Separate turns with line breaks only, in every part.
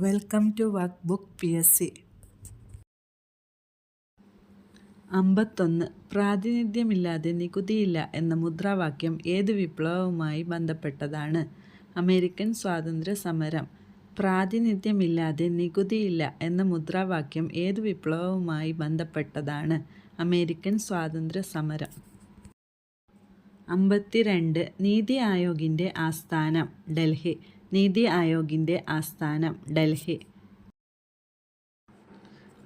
Welcome to work book PSC. 51. പ്രാതിനിധ്യമില്ലാതെ നികുതിയില്ല എന്ന മുദ്രാവാക്യം ഏത് വിപ്ലവവുമായി ബന്ധപ്പെട്ടതാണ്? അമേരിക്കൻ സ്വാതന്ത്ര്യ സമരം. പ്രാതിനിധ്യമില്ലാതെ നികുതിയില്ല എന്ന മുദ്രാവാക്യം ഏത് വിപ്ലവവുമായി ബന്ധപ്പെട്ടതാണ്? അമേരിക്കൻ സ്വാതന്ത്ര്യ സമരം. 52. നീതി ആയോഗിൻ്റെ ആസ്ഥാനം. ഡൽഹി. നീതി ആയോഗിൻ്റെ ആസ്ഥാനം ഡൽഹി.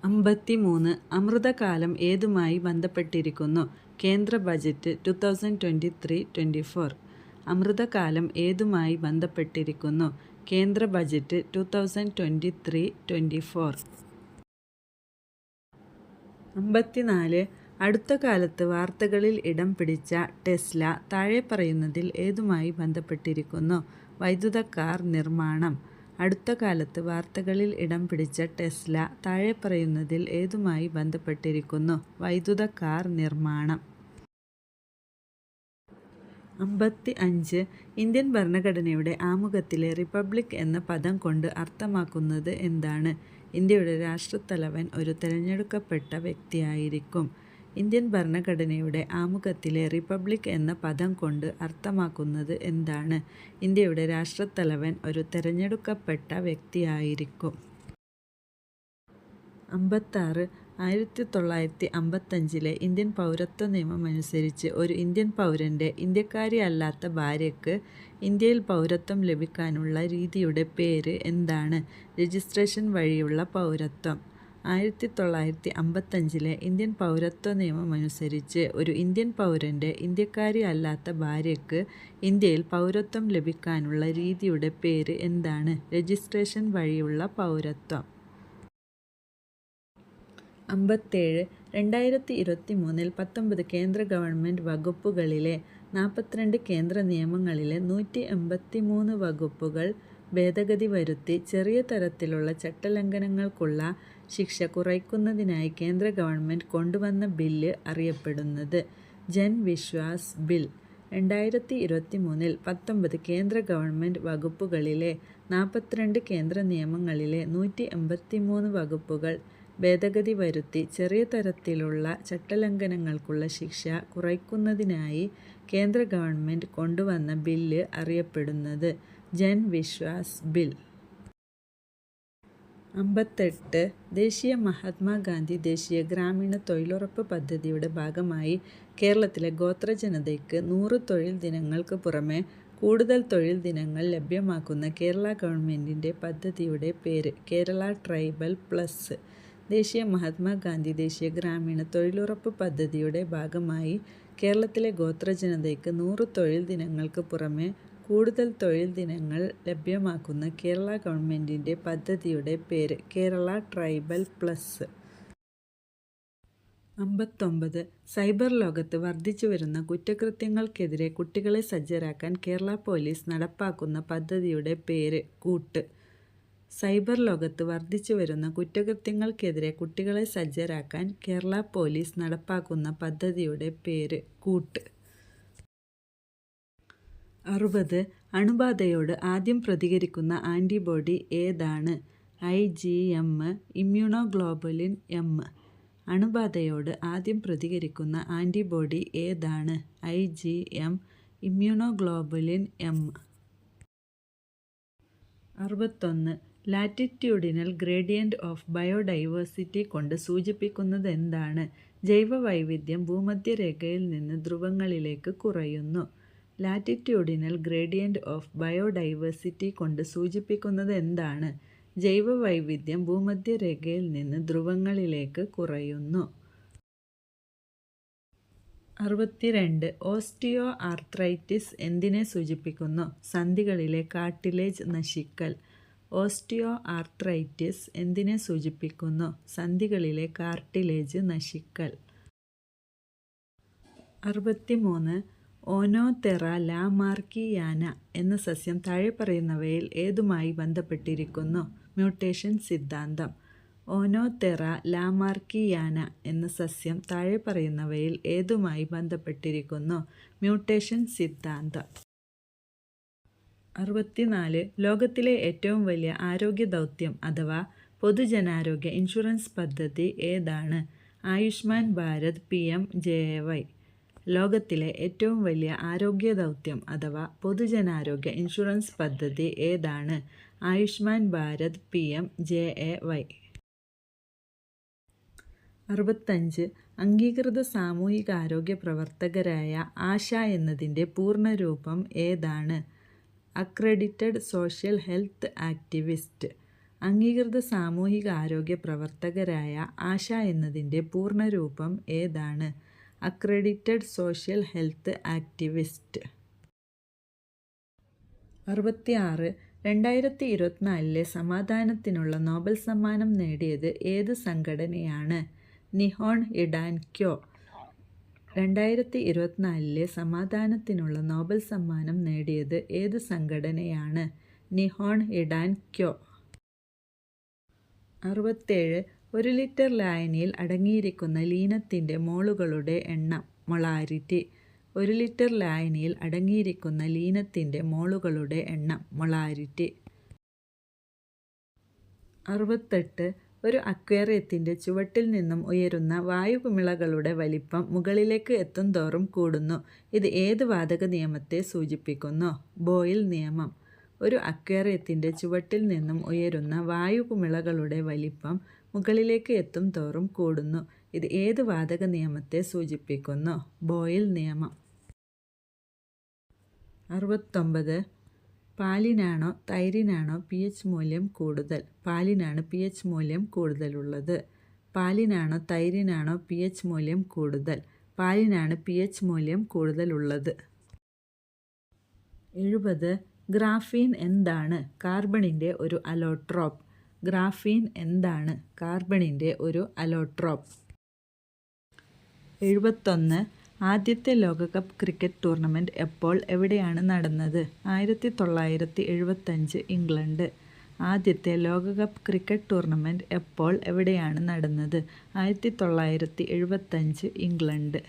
53. അമൃതകാലം ഏതുമായി ബന്ധപ്പെട്ടിരിക്കുന്നു? കേന്ദ്ര ബജറ്റ് 2023-24. അമൃതകാലം ഏതുമായി ബന്ധപ്പെട്ടിരിക്കുന്നു? കേന്ദ്ര ബജറ്റ് 2023-24. 54. അടുത്ത കാലത്ത് വാർത്തകളിൽ ഇടം പിടിച്ച ടെസ്ല താഴെ പറയുന്നതിൽ ഏതുമായി ബന്ധപ്പെട്ടിരിക്കുന്നു? വൈദ്യുത കാർ നിർമ്മാണം. അടുത്ത കാലത്ത് വാർത്തകളിൽ ഇടം പിടിച്ച ടെസ്ല താഴെ പറയുന്നതിൽ ഏതുമായി ബന്ധപ്പെട്ടിരിക്കുന്നു? വൈദ്യുത കാർ നിർമ്മാണം. 55. ഇന്ത്യൻ ഭരണഘടനയുടെ ആമുഖത്തിലെ റിപ്പബ്ലിക് എന്ന പദം കൊണ്ട് അർത്ഥമാക്കുന്നത് എന്താണ്? ഇന്ത്യയുടെ രാഷ്ട്രത്തലവൻ ഒരു തിരഞ്ഞെടുക്കപ്പെട്ട വ്യക്തിയായിരിക്കും. ഇന്ത്യൻ ഭരണഘടനയുടെ ആമുഖത്തിലെ റിപ്പബ്ലിക് എന്ന പദം കൊണ്ട് അർത്ഥമാക്കുന്നത് എന്താണ്? ഇന്ത്യയുടെ രാഷ്ട്രത്തലവൻ ഒരു തിരഞ്ഞെടുക്കപ്പെട്ട വ്യക്തിയായിരിക്കും. 56. 1955 ഇന്ത്യൻ പൗരത്വ നിയമമനുസരിച്ച് ഒരു ഇന്ത്യൻ പൗരൻ്റെ ഇന്ത്യക്കാരി അല്ലാത്ത ഭാര്യയ്ക്ക് ഇന്ത്യയിൽ പൗരത്വം ലഭിക്കാനുള്ള രീതിയുടെ പേര് എന്താണ്? രജിസ്ട്രേഷൻ വഴിയുള്ള പൗരത്വം. 1955 ഇന്ത്യൻ പൗരത്വ നിയമമനുസരിച്ച് ഒരു ഇന്ത്യൻ പൗരൻ്റെ ഇന്ത്യക്കാരി അല്ലാത്ത ഭാര്യയ്ക്ക് ഇന്ത്യയിൽ പൗരത്വം ലഭിക്കാനുള്ള രീതിയുടെ പേര് എന്താണ്? രജിസ്ട്രേഷൻ വഴിയുള്ള പൗരത്വം. 57. 2023 19 കേന്ദ്ര ഗവൺമെൻറ് വകുപ്പുകളിലെ 42 കേന്ദ്ര നിയമങ്ങളിലെ 183 വകുപ്പുകൾ ഭേദഗതി വരുത്തി ചെറിയ തരത്തിലുള്ള ചട്ടലംഘനങ്ങൾക്കുള്ള ശിക്ഷ കുറയ്ക്കുന്നതിനായി കേന്ദ്ര ഗവൺമെൻറ് കൊണ്ടുവന്ന ബില്ല് അറിയപ്പെടുന്നത് ജൻ വിശ്വാസ് ബിൽ. 2023 19 കേന്ദ്ര ഗവൺമെൻറ് വകുപ്പുകളിലെ 42 കേന്ദ്ര നിയമങ്ങളിലെ 183 വകുപ്പുകൾ ഭേദഗതി വരുത്തി ചെറിയ തരത്തിലുള്ള ചട്ടലംഘനങ്ങൾക്കുള്ള ശിക്ഷ കുറയ്ക്കുന്നതിനായി കേന്ദ്ര ഗവൺമെൻറ് കൊണ്ടുവന്ന ബില്ല് അറിയപ്പെടുന്നത് ജൻ വിശ്വാസ് ബിൽ. 58. ദേശീയ മഹാത്മാഗാന്ധി ദേശീയ ഗ്രാമീണ തൊഴിലുറപ്പ് പദ്ധതിയുടെ ഭാഗമായി കേരളത്തിലെ ഗോത്രജനതയ്ക്ക് 100 തൊഴിൽ ദിനങ്ങൾക്ക് പുറമെ കൂടുതൽ തൊഴിൽ ദിനങ്ങൾ ലഭ്യമാക്കുന്ന കേരള ഗവൺമെൻറ്റിൻ്റെ പദ്ധതിയുടെ പേര്? Kerala tribal plus. ദേശീയ മഹാത്മാഗാന്ധി ദേശീയ ഗ്രാമീണ തൊഴിലുറപ്പ് പദ്ധതിയുടെ ഭാഗമായി കേരളത്തിലെ ഗോത്രജനതയ്ക്ക് 100 തൊഴിൽ ദിനങ്ങൾക്ക് പുറമെ കൂടുതൽ തൊഴിൽ ദിനങ്ങൾ ലഭ്യമാക്കുന്ന കേരള ഗവൺമെൻറ്റിൻ്റെ പദ്ധതിയുടെ പേര്? Kerala tribal plus. 59. സൈബർ ലോകത്ത് വർദ്ധിച്ചുവരുന്ന കുറ്റകൃത്യങ്ങൾക്കെതിരെ കുട്ടികളെ സജ്ജരാക്കാൻ കേരള പോലീസ് നടപ്പാക്കുന്ന പദ്ധതിയുടെ പേര്? കൂട്ട്. സൈബർ ലോകത്ത് വർദ്ധിച്ചുവരുന്ന കുറ്റകൃത്യങ്ങൾക്കെതിരെ കുട്ടികളെ സജ്ജരാക്കാൻ കേരള പോലീസ് നടപ്പാക്കുന്ന പദ്ധതിയുടെ പേര്? കൂട്ട്. 60. അണുബാധയോട് ആദ്യം പ്രതികരിക്കുന്ന ആൻറ്റിബോഡി ഏതാണ്? IgM, immunoglobulin M. അണുബാധയോട് ആദ്യം പ്രതികരിക്കുന്ന ആൻറ്റിബോഡി ഏതാണ്? IgM, immunoglobulin M. 61. Latitudinal gradient of biodiversity കൊണ്ട് സൂചിപ്പിക്കുന്നത് എന്താണ്? ജൈവവൈവിധ്യം ഭൂമധ്യരേഖയിൽ നിന്ന് ധ്രുവങ്ങളിലേക്ക് കുറയുന്നു. ലാറ്റിറ്റ്യൂഡിനൽ ഗ്രേഡിയൻ്റ് ഓഫ് ബയോഡൈവേഴ്സിറ്റി കൊണ്ട് സൂചിപ്പിക്കുന്നത് എന്താണ്? ജൈവവൈവിധ്യം ഭൂമധ്യരേഖയിൽ നിന്ന് ധ്രുവങ്ങളിലേക്ക് കുറയുന്നു. 62. ഓസ്റ്റിയോ ആർത്രൈറ്റിസ് എന്തിനെ സൂചിപ്പിക്കുന്നു? സന്ധികളിലെ കാർട്ടിലേജ് നശിക്കൽ. ഓസ്റ്റിയോ ആർത്രൈറ്റിസ് എന്തിനെ സൂചിപ്പിക്കുന്നു? സന്ധികളിലെ കാർട്ടിലേജ് നശിക്കൽ. 63. ഓനോതെറ ലാമാർക്കിയാന എന്ന സസ്യം താഴെ പറയുന്നവയിൽ ഏതുമായി ബന്ധപ്പെട്ടിരിക്കുന്നു? മ്യൂട്ടേഷൻ സിദ്ധാന്തം. ഓനോതെറ ലാമാർക്കിയാന എന്ന സസ്യം താഴെ പറയുന്നവയിൽ ഏതുമായി ബന്ധപ്പെട്ടിരിക്കുന്നു? മ്യൂട്ടേഷൻ സിദ്ധാന്തം. 64. ലോകത്തിലെ ഏറ്റവും വലിയ ആരോഗ്യ ദൗത്യം അഥവാ പൊതുജനാരോഗ്യ ഇൻഷുറൻസ് പദ്ധതി ഏതാണ്? ആയുഷ്മാൻ ഭാരത് PMJAY. ലോകത്തിലെ ഏറ്റവും വലിയ ആരോഗ്യ ദൗത്യം അഥവാ പൊതുജനാരോഗ്യ ഇൻഷുറൻസ് പദ്ധതി ഏതാണ്? ആയുഷ്മാൻ ഭാരത് PMJAY. 65. അംഗീകൃത സാമൂഹികാരോഗ്യ പ്രവർത്തകരായ ആശ എന്നതിൻ്റെ പൂർണ്ണരൂപം ഏതാണ്? Accredited social health activist. അംഗീകൃത സാമൂഹിക ആരോഗ്യ പ്രവർത്തകരായ ആശ എന്നതിൻ്റെ പൂർണ്ണരൂപം ഏതാണ്? Accredited social health activist. 66. 2024 സമാധാനത്തിനുള്ള നോബൽ സമ്മാനം നേടിയത് ഏത് സംഘടനയാണ്? നിഹോൺ ഇഡാൻക്യോ. 2024 സമാധാനത്തിനുള്ള നോബൽ സമ്മാനം നേടിയത് ഏത് സംഘടനയാണ്? നിഹോൺ ഇഡാൻക്യോ. 67. 1 ലിറ്റർ ലായനിയിൽ അടങ്ങിയിരിക്കുന്ന ലീനത്തിൻ്റെ മോളുകളുടെ എണ്ണം. മൊളാരിറ്റി. 1 ലിറ്റർ ലായനിയിൽ അടങ്ങിയിരിക്കുന്ന ലീനത്തിൻ്റെ മോളുകളുടെ എണ്ണം. മൊളാരിറ്റി. 68. ഒരു അക്വേറിയത്തിൻ്റെ ചുവട്ടിൽ നിന്നും ഉയരുന്ന വായുകുമിളകളുടെ വലിപ്പം മുകളിലേക്ക് എത്തുന്തോറും കൂടുന്നു. ഇത് ഏത് വാതക നിയമത്തെ സൂചിപ്പിക്കുന്നു? ബോയിൽ നിയമം. ഒരു അക്വേറിയത്തിൻ്റെ ചുവട്ടിൽ നിന്നും ഉയരുന്ന വായുകുമിളകളുടെ വലിപ്പം മുകളിലേക്ക് എത്തും തോറും കൂടുന്നു. ഇത് ഏത് വാതക നിയമത്തെ സൂചിപ്പിക്കുന്നു? ബോയിൽ നിയമം. 69. പാലിനാണോ തൈരിനാണോ pH മൂല്യം കൂടുതൽ? പാലിനാണ് pH മൂല്യം കൂടുതലുള്ളത്. പാലിനാണോ തൈരിനാണോ pH മൂല്യം കൂടുതൽ? പാലിനാണ് pH മൂല്യം കൂടുതലുള്ളത്. 70. ഗ്രാഫീൻ എന്താണ്? കാർബണിൻ്റെ ഒരു അലോട്രോപ്പ്. ഗ്രാഫീൻ എന്താണ്? കാർബണിൻ്റെ ഒരു അലോട്രോപ്പ്. 71. ആദ്യത്തെ ലോകകപ്പ് ക്രിക്കറ്റ് ടൂർണമെൻറ്റ് എപ്പോൾ എവിടെയാണ് നടന്നത്? 1975 ഇംഗ്ലണ്ട്. ആദ്യത്തെ ലോകകപ്പ് ക്രിക്കറ്റ് ടൂർണമെൻറ്റ് എപ്പോൾ എവിടെയാണ് നടന്നത്? 1975 ഇംഗ്ലണ്ട്.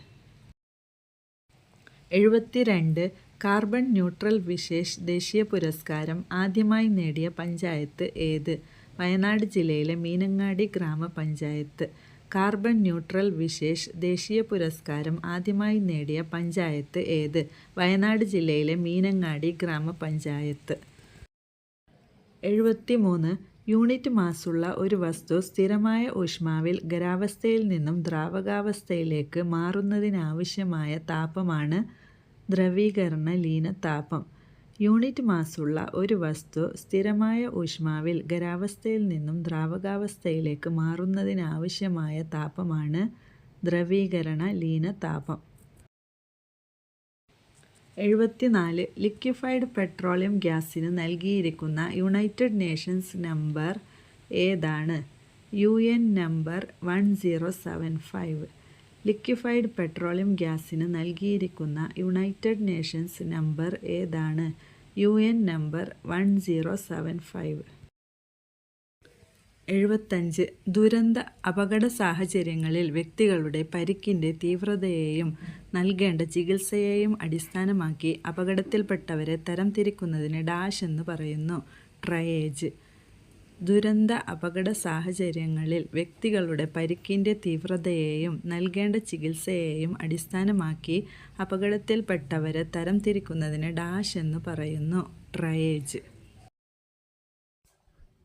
72. കാർബൺ ന്യൂട്രൽ വിശേഷ് ദേശീയ പുരസ്കാരം ആദ്യമായി നേടിയ പഞ്ചായത്ത് ഏത്? വയനാട് ജില്ലയിലെ മീനങ്ങാടി ഗ്രാമപഞ്ചായത്ത്. കാർബൺ ന്യൂട്രൽ വിശേഷ് ദേശീയ പുരസ്കാരം ആദ്യമായി നേടിയ പഞ്ചായത്ത് ഏത്? വയനാട് ജില്ലയിലെ മീനങ്ങാടി ഗ്രാമപഞ്ചായത്ത്. 73. യൂണിറ്റ് മാസുള്ള ഒരു വസ്തു സ്ഥിരമായ ഊഷ്മാവിൽ ഖരാവസ്ഥയിൽ നിന്നും ദ്രാവകാവസ്ഥയിലേക്ക് മാറുന്നതിനാവശ്യമായ താപമാണ് ദ്രവീകരണ ലീന താപം. യൂണിറ്റ് മാസുള്ള ഒരു വസ്തു സ്ഥിരമായ ഊഷ്മാവിൽ ഖരാവസ്ഥയിൽ നിന്നും ദ്രാവകാവസ്ഥയിലേക്ക് മാറുന്നതിനാവശ്യമായ താപമാണ് ദ്രവീകരണ ലീന താപം. 74. ലിക്വിഫൈഡ് പെട്രോളിയം ഗ്യാസിന് നൽകിയിരിക്കുന്ന യുണൈറ്റഡ് നേഷൻസ് നമ്പർ ഏതാണ്? UN number 1075. ലിക്വിഫൈഡ് പെട്രോളിയം ഗ്യാസിന് നൽകിയിരിക്കുന്ന യുണൈറ്റഡ് നേഷൻസ് നമ്പർ ഏതാണ്? UN number 1075. 75. ദുരന്ത അപകട സാഹചര്യങ്ങളിൽ വ്യക്തികളുടെ പരിക്കിൻ്റെ തീവ്രതയെയും നൽകേണ്ട ചികിത്സയെയും അടിസ്ഥാനമാക്കി അപകടത്തിൽപ്പെട്ടവരെ തരംതിരിക്കുന്നതിന് ഡാഷ് എന്ന് പറയുന്നു. ട്രയേജ്. ദുരന്ത അപകട സാഹചര്യങ്ങളിൽ വ്യക്തികളുടെ പരിക്കിൻ്റെ തീവ്രതയെയും നൽകേണ്ട ചികിത്സയെയും അടിസ്ഥാനമാക്കി അപകടത്തിൽപ്പെട്ടവരെ തരംതിരിക്കുന്നതിന് ഡാഷ് എന്ന് പറയുന്നു. ട്രയേജ്.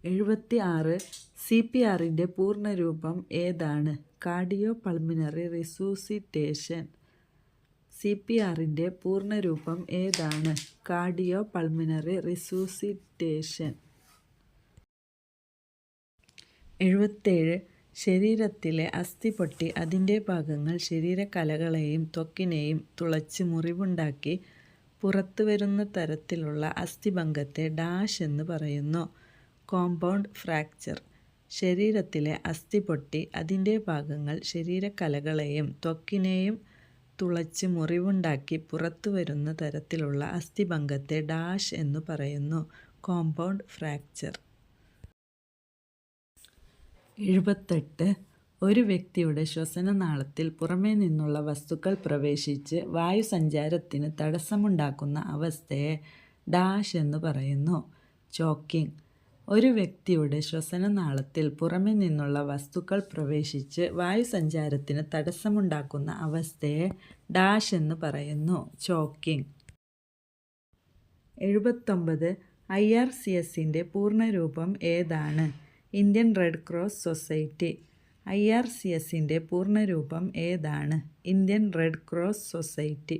76. CPRൻ്റെ പൂർണ്ണരൂപം ഏതാണ്? Cardiopulmonary റിസൂസിറ്റേഷൻ. CPRൻ്റെ പൂർണ്ണരൂപം ഏതാണ്? Cardiopulmonary resuscitation. 77. ശരീരത്തിലെ അസ്ഥി പൊട്ടി അതിൻ്റെ ഭാഗങ്ങൾ ശരീരകലകളെയും ത്വക്കിനെയും തുളച്ച് മുറിവുണ്ടാക്കി പുറത്തുവരുന്ന തരത്തിലുള്ള അസ്ഥിഭംഗത്തെ ഡാഷ് എന്ന് പറയുന്നു. Compound fracture. ശരീരത്തിലെ അസ്ഥി പൊട്ടി അതിൻ്റെ ഭാഗങ്ങൾ ശരീരകലകളെയും ത്വക്കിനെയും തുളച്ച് മുറിവുണ്ടാക്കി പുറത്തുവരുന്ന തരത്തിലുള്ള അസ്ഥിഭംഗത്തെ ഡാഷ് എന്ന് പറയുന്നു. Compound fracture. 78. ഒരു വ്യക്തിയുടെ ശ്വസനനാളത്തിൽ പുറമേ നിന്നുള്ള വസ്തുക്കൾ പ്രവേശിച്ച് വായുസഞ്ചാരത്തിന് തടസ്സമുണ്ടാക്കുന്ന അവസ്ഥയെ ഡാഷ് എന്ന് പറയുന്നു. ചോക്കിംഗ്. ഒരു വ്യക്തിയുടെ ശ്വസനനാളത്തിൽ പുറമെ നിന്നുള്ള വസ്തുക്കൾ പ്രവേശിച്ച് വായുസഞ്ചാരത്തിന് തടസ്സമുണ്ടാക്കുന്ന അവസ്ഥയെ ഡാഷ് എന്ന് പറയുന്നു. ചോക്കിംഗ്. 79. IRCSന്റെ പൂർണ്ണരൂപം ഏതാണ്? Indian red cross society. IRCSന്റെ പൂർണ്ണരൂപം ഏതാണ്? Indian red cross society.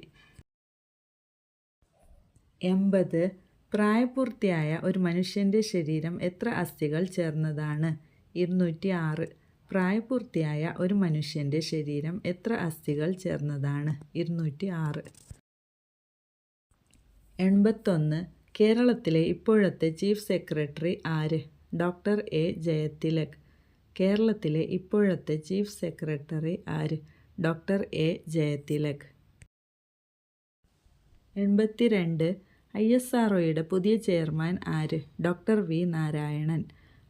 80. പ്രായപൂർത്തിയായ ഒരു മനുഷ്യൻ്റെ ശരീരം എത്ര അസ്ഥികൾ ചേർന്നതാണ്? 206. പ്രായപൂർത്തിയായ ഒരു മനുഷ്യൻ്റെ ശരീരം എത്ര അസ്ഥികൾ ചേർന്നതാണ്? 206. 81. കേരളത്തിലെ ഇപ്പോഴത്തെ ചീഫ് സെക്രട്ടറി ആര്? Doctor A Jayathilak. കേരളത്തിലെ ഇപ്പോഴത്തെ ചീഫ് സെക്രട്ടറി ആര്? Doctor A Jayathilak. 82. ISROയുടെ പുതിയ ചെയർമാൻ ആര്? Doctor V Narayanan.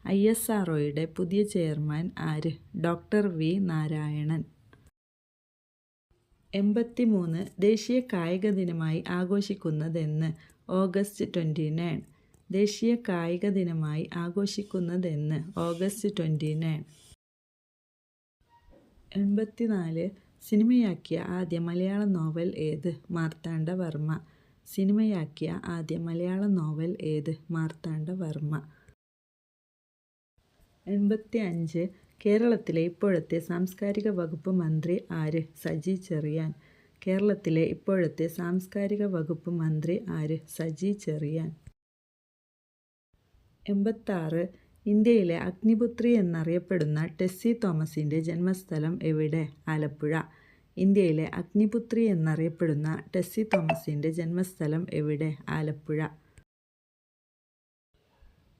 ISROയുടെ പുതിയ ചെയർമാൻ ആര്? Doctor V Narayanan. 83. ദേശീയ കായിക ദിനമായി ആഘോഷിക്കുന്നതെന്ന്? ഓഗസ്റ്റ് 29. ദേശീയ കായിക ദിനമായി ആഘോഷിക്കുന്നതെന്ന്? ഓഗസ്റ്റ് 29. 84. സിനിമയാക്കിയ ആദ്യ മലയാള നോവൽ ഏത്? മാർത്താണ്ഡവർമ്മ. സിനിമയാക്കിയ ആദ്യ മലയാള നോവൽ ഏത്? മാർത്താണ്ഡവർമ്മ. 85. കേരളത്തിലെ ഇപ്പോഴത്തെ സാംസ്കാരിക വകുപ്പ് മന്ത്രി ആര്? സജി ചെറിയാൻ. കേരളത്തിലെ ഇപ്പോഴത്തെ സാംസ്കാരിക വകുപ്പ് മന്ത്രി ആര്? സജി ചെറിയാൻ. 86. ഇന്ത്യയിലെ അഗ്നിപുത്രി എന്നറിയപ്പെടുന്ന ടെസ്സി തോമസിൻ്റെ ജന്മസ്ഥലം എവിടെ? ആലപ്പുഴ. ഇന്ത്യയിലെ അഗ്നിപുത്രി എന്നറിയപ്പെടുന്ന ടെസ്സി തോമസിൻ്റെ ജന്മസ്ഥലം എവിടെ? ആലപ്പുഴ.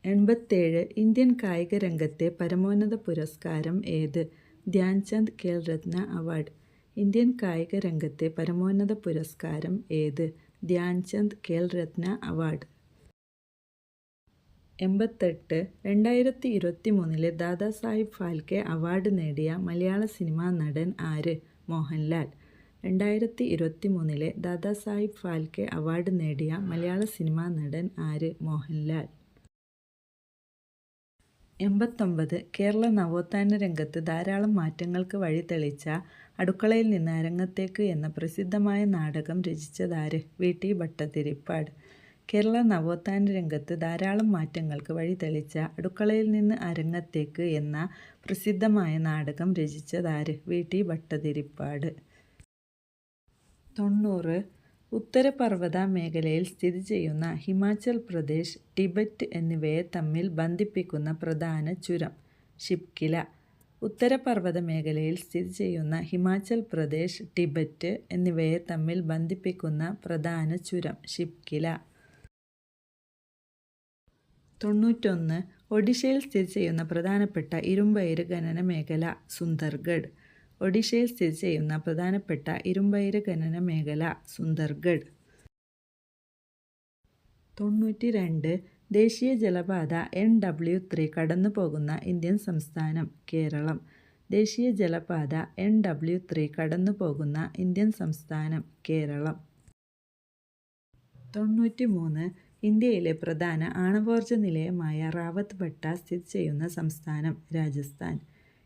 87. ഇന്ത്യൻ കായിക രംഗത്തെ പരമോന്നത പുരസ്കാരം ഏത്? ധ്യാൻചന്ദ് ഖേൽരത്ന അവാർഡ്. ഇന്ത്യൻ കായിക രംഗത്തെ പരമോന്നത പുരസ്കാരം ഏത്? ധ്യാൻചന്ദ് ഖേൽരത്ന അവാർഡ്. 88. 2023 ദാദാസാഹിബ് ഫാൽക്കെ അവാർഡ് നേടിയ മലയാള സിനിമാ നടൻ ആര്? മോഹൻലാൽ. 2023 ദാദാസാഹിബ് ഫാൽക്കെ അവാർഡ് നേടിയ മലയാള സിനിമാ നടൻ ആര്? മോഹൻലാൽ. 89. കേരള നവോത്ഥാന രംഗത്ത് ധാരാളം മാറ്റങ്ങൾക്ക് വഴിതെളിച്ച അടുക്കളയിൽ നിന്ന് അരങ്ങത്തേക്ക് എന്ന പ്രസിദ്ധമായ നാടകം രചിച്ചതാര്? VT ഭട്ടതിരിപ്പാട്. കേരള നവോത്ഥാന രംഗത്ത് ധാരാളം മാറ്റങ്ങൾക്ക് വഴിതെളിച്ച അടുക്കളയിൽ നിന്ന് അരങ്ങത്തേക്ക് എന്ന പ്രസിദ്ധമായ നാടകം രചിച്ചതാര്? VT ഭട്ടതിരിപ്പാട്. 90. ഉത്തരപർവ്വത മേഖലയിൽ സ്ഥിതി ചെയ്യുന്ന ഹിമാചൽ പ്രദേശ്, ടിബറ്റ് എന്നിവയെ തമ്മിൽ ബന്ധിപ്പിക്കുന്ന പ്രധാന ചുരം? ഷിപ്കില. ഉത്തരപർവ്വത മേഖലയിൽ സ്ഥിതി ചെയ്യുന്ന ഹിമാചൽ പ്രദേശ്, ടിബറ്റ് എന്നിവയെ തമ്മിൽ ബന്ധിപ്പിക്കുന്ന പ്രധാന ചുരം? ഷിപ്കില. 91. ഒഡീഷയിൽ സ്ഥിതി ചെയ്യുന്ന പ്രധാനപ്പെട്ട ഇരുമ്പയിര് ഖനന മേഖല? സുന്ദർഗഡ്. ഒഡീഷയിൽ സ്ഥിതി ചെയ്യുന്ന പ്രധാനപ്പെട്ട ഇരുമ്പയിര് ഖനന മേഖല? സുന്ദർഗഡ്. 92. ദേശീയ ജലപാത NW3 കടന്നു പോകുന്ന ഇന്ത്യൻ സംസ്ഥാനം? കേരളം. ദേശീയ ജലപാത NW3 കടന്നു പോകുന്ന ഇന്ത്യൻ സംസ്ഥാനം? കേരളം. 93. ഇന്ത്യയിലെ പ്രധാന ആണവോർജ നിലയമായ റാവത്ത് ഭട്ട സ്ഥിതി ചെയ്യുന്ന സംസ്ഥാനം? രാജസ്ഥാൻ.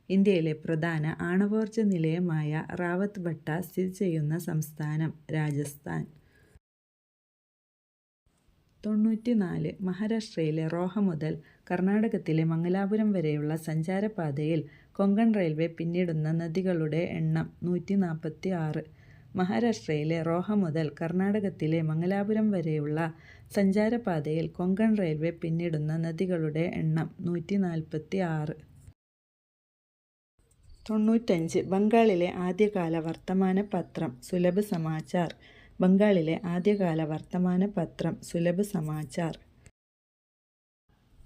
ഇന്ത്യയിലെ പ്രധാന ആണവോർജ നിലയമായ റാവത്ത് ഭട്ട സ്ഥിതി ചെയ്യുന്ന സംസ്ഥാനം? രാജസ്ഥാൻ. 94. മഹാരാഷ്ട്രയിലെ റോഹ മുതൽ കർണാടകത്തിലെ മംഗലാപുരം വരെയുള്ള സഞ്ചാരപാതയിൽ കൊങ്കൺ റെയിൽവേ പിന്നിടുന്ന നദികളുടെ എണ്ണം? 146. മഹാരാഷ്ട്രയിലെ റോഹ മുതൽ കർണാടകത്തിലെ മംഗലാപുരം വരെയുള്ള സഞ്ചാരപാതയിൽ കൊങ്കൺ റെയിൽവേ പിന്നിടുന്ന നദികളുടെ എണ്ണം? 146. 95. ബംഗാളിലെ ആദ്യകാല വർത്തമാന പത്രം? സുലഭ് സമാചാർ. ബംഗാളിലെ ആദ്യകാല വർത്തമാന പത്രം? സുലഭ് സമാചാർ.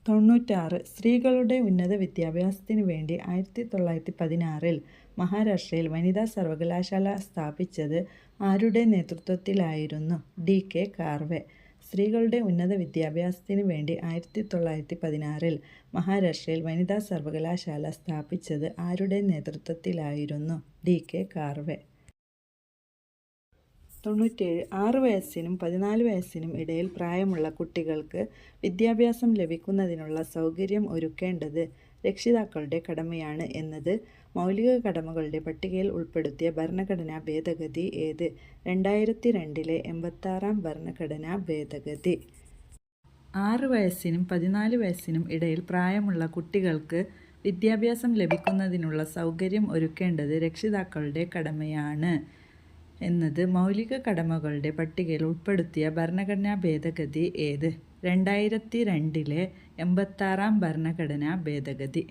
96. സ്ത്രീകളുടെ ഉന്നത വിദ്യാഭ്യാസത്തിനു വേണ്ടി 1916 മഹാരാഷ്ട്രയിൽ വനിതാ സർവകലാശാല സ്ഥാപിച്ചത് ആരുടെ നേതൃത്വത്തിലായിരുന്നു? DK കാർവെ. സ്ത്രീകളുടെ ഉന്നത വിദ്യാഭ്യാസത്തിനു വേണ്ടി 1916 മഹാരാഷ്ട്രയിൽ വനിതാ സർവകലാശാല സ്ഥാപിച്ചത് ആരുടെ നേതൃത്വത്തിലായിരുന്നു? DK കാർവെ. 97 6 വയസ്സിനും 14 വയസ്സിനും ഇടയിൽ പ്രായമുള്ള കുട്ടികൾക്ക് വിദ്യാഭ്യാസം ലഭിക്കുന്നതിനുള്ള സൗകര്യം ഒരുക്കേണ്ടത് രക്ഷിതാക്കളുടെ കടമയാണ് എന്നത് മൗലിക കടമകളുടെ പട്ടികയിൽ ഉൾപ്പെടുത്തിയ ഭരണഘടനാ ഭേദഗതി ഏത്? 2002 86-ാം ഭരണഘടനാ ഭേദഗതി. 6 വയസ്സിനും 14 വയസ്സിനും ഇടയിൽ പ്രായമുള്ള കുട്ടികൾക്ക് വിദ്യാഭ്യാസം ലഭിക്കുന്നതിനുള്ള സൗകര്യം ഒരുക്കേണ്ടത് രക്ഷിതാക്കളുടെ കടമയാണ് എന്നത് മൗലിക കടമകളുടെ പട്ടികയിൽ ഉൾപ്പെടുത്തിയ ഭരണഘടനാ ഭേദഗതി ഏത്? 2002 86-ാം ഭരണഘടനാ ഭേദഗതി.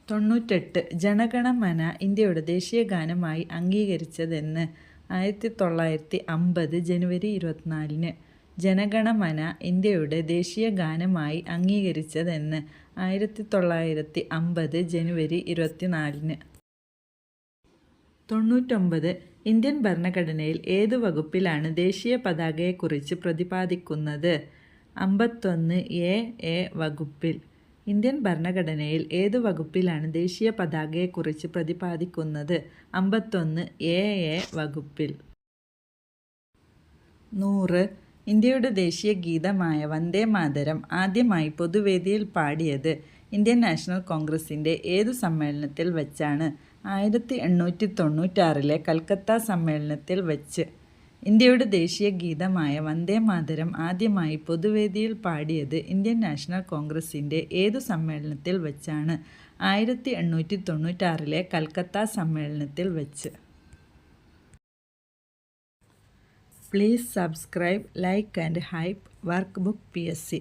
98 ജനഗണമന ഇന്ത്യയുടെ ദേശീയ ഗാനമായി അംഗീകരിച്ചതെന്ന്? 1950 ജനുവരി 24. ജനഗണമന ഇന്ത്യയുടെ ദേശീയ ഗാനമായി അംഗീകരിച്ചതെന്ന്? 1950 ജനുവരി 24. 99 ഇന്ത്യൻ ഭരണഘടനയിൽ ഏതു വകുപ്പിലാണ് ദേശീയ പതാകയെക്കുറിച്ച് പ്രതിപാദിക്കുന്നത്? 51(a) വകുപ്പിൽ. ഇന്ത്യൻ ഭരണഘടനയിൽ ഏതു വകുപ്പിലാണ് ദേശീയ പതാകയെക്കുറിച്ച് പ്രതിപാദിക്കുന്നത്? 51(a) വകുപ്പിൽ. 100 ഇന്ത്യയുടെ ദേശീയ ഗീതമായ വന്ദേ മാതരം ആദ്യമായി പൊതുവേദിയിൽ പാടിയത് ഇന്ത്യൻ നാഷണൽ കോൺഗ്രസിൻ്റെ ഏതു സമ്മേളനത്തിൽ വച്ചാണ്? 1896 കൽക്കത്ത സമ്മേളനത്തിൽ വച്ച്. ഇന്ത്യയുടെ ദേശീയ ഗീതമായ വന്ദേ മാതരം ആദ്യമായി പൊതുവേദിയിൽ പാടിയത് ഇന്ത്യൻ നാഷണൽ കോൺഗ്രസിൻ്റെ ഏതു സമ്മേളനത്തിൽ വച്ചാണ്? 1896 കൽക്കത്ത സമ്മേളനത്തിൽ വച്ച്. Please subscribe, like and hype Workbook PSC.